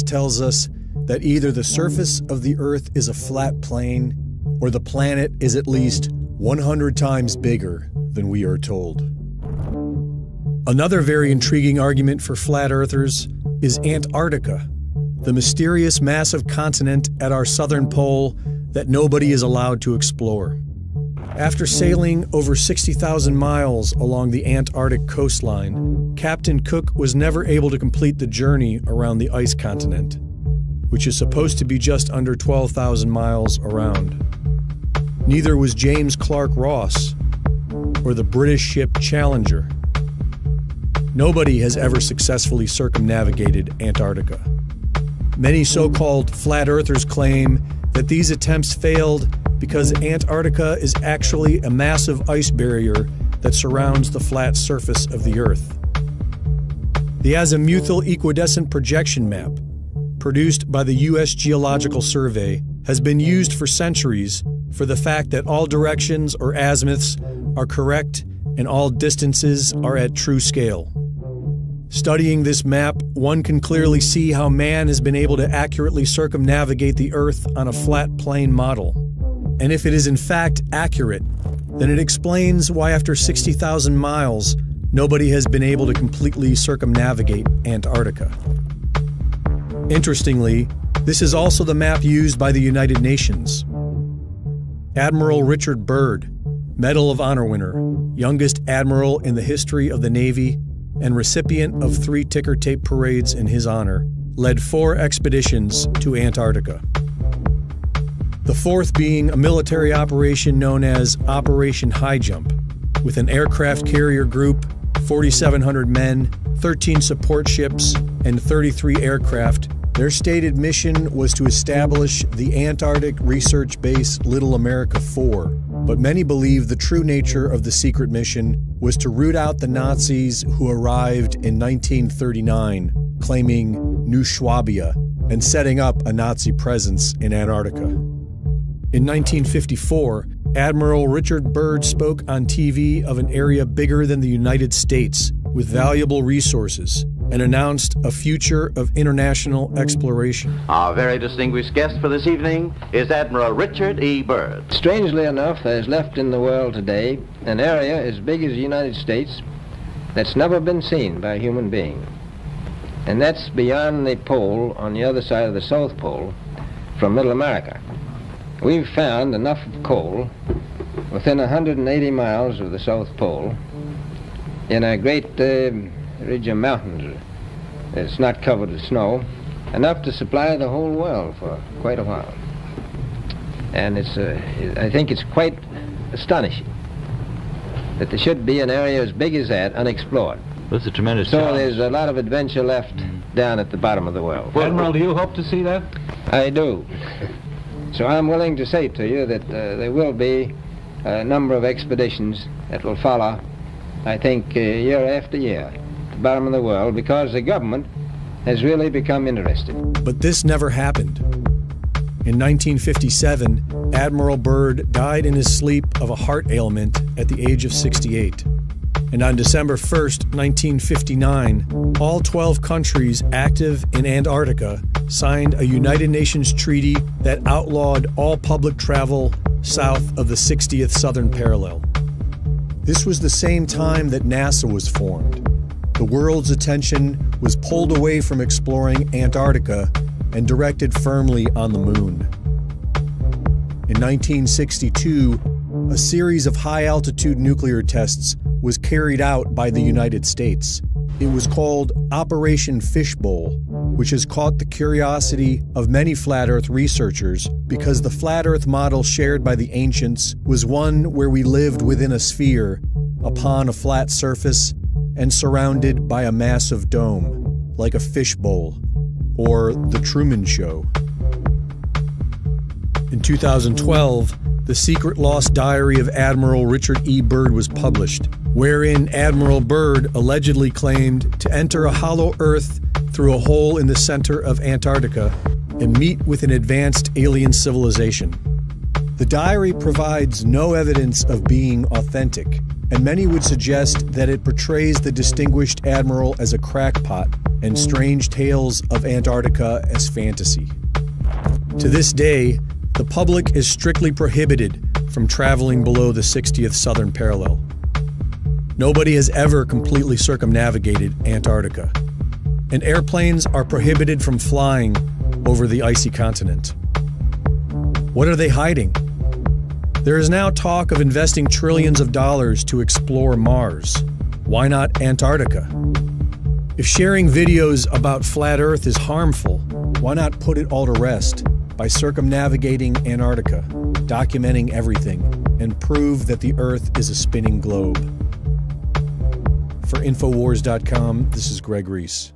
tells us that either the surface of the Earth is a flat plane or the planet is at least 100 times bigger than we are told. Another very intriguing argument for flat earthers is Antarctica, the mysterious massive continent at our southern pole that nobody is allowed to explore. After sailing over 60,000 miles along the Antarctic coastline, Captain Cook was never able to complete the journey around the ice continent, which is supposed to be just under 12,000 miles around. Neither was James Clark Ross or the British ship Challenger. Nobody has ever successfully circumnavigated Antarctica. Many so-called flat earthers claim that these attempts failed because Antarctica is actually a massive ice barrier that surrounds the flat surface of the Earth. The azimuthal equidistant projection map, produced by the U.S. Geological Survey, has been used for centuries for the fact that all directions or azimuths are correct and all distances are at true scale. Studying this map, one can clearly see how man has been able to accurately circumnavigate the Earth on a flat plane model. And if it is in fact accurate, then it explains why after 60,000 miles, nobody has been able to completely circumnavigate Antarctica. Interestingly, this is also the map used by the United Nations. Admiral Richard Byrd, Medal of Honor winner, youngest admiral in the history of the Navy, and recipient of 3 ticker tape parades in his honor, led 4 expeditions to Antarctica. The 4th being a military operation known as Operation High Jump, with an aircraft carrier group, 4,700 men, 13 support ships, and 33 aircraft. Their stated mission was to establish the Antarctic research base Little America 4, but many believe the true nature of the secret mission was to root out the Nazis who arrived in 1939, claiming New Schwabia and setting up a Nazi presence in Antarctica. In 1954, Admiral Richard Byrd spoke on TV of an area bigger than the United States with valuable resources and announced a future of international exploration. Our very distinguished guest for this evening is Admiral Richard E. Byrd. Strangely enough, there is left in the world today an area as big as the United States that's never been seen by a human being. And that's beyond the pole on the other side of the South Pole from Middle America. We've found enough coal within 180 miles of the South Pole in a great ridge of mountains. It's not covered with snow, enough to supply the whole world for quite a while. And I think it's quite astonishing that there should be an area as big as that unexplored. That's a tremendous So challenge. there's a lot of adventure left down at the bottom of the world. Well, Admiral, do you hope to see that? I do. So I'm willing to say to you that there will be a number of expeditions that will follow, I think, year after year, at the bottom of the world, because the government has really become interested. But this never happened. In 1957, Admiral Byrd died in his sleep of a heart ailment at the age of 68. And on December 1st, 1959, all 12 countries active in Antarctica signed a United Nations treaty that outlawed all public travel south of the 60th southern parallel. This was the same time that NASA was formed. The world's attention was pulled away from exploring Antarctica and directed firmly on the moon. In 1962, a series of high-altitude nuclear tests was carried out by the United States. It was called Operation Fishbowl, which has caught the curiosity of many flat Earth researchers because the flat Earth model shared by the ancients was one where we lived within a sphere, upon a flat surface, and surrounded by a massive dome, like a fishbowl, or the Truman Show. In 2012, the secret lost diary of Admiral Richard E. Byrd was published, wherein Admiral Byrd allegedly claimed to enter a hollow Earth through a hole in the center of Antarctica and meet with an advanced alien civilization. The diary provides no evidence of being authentic, and many would suggest that it portrays the distinguished admiral as a crackpot and strange tales of Antarctica as fantasy. To this day, the public is strictly prohibited from traveling below the 60th southern parallel. Nobody has ever completely circumnavigated Antarctica, and airplanes are prohibited from flying over the icy continent. What are they hiding? There is now talk of investing trillions of dollars to explore Mars. Why not Antarctica? If sharing videos about flat Earth is harmful, why not put it all to rest by circumnavigating Antarctica, documenting everything, and prove that the Earth is a spinning globe? For Infowars.com, this is Greg Reese.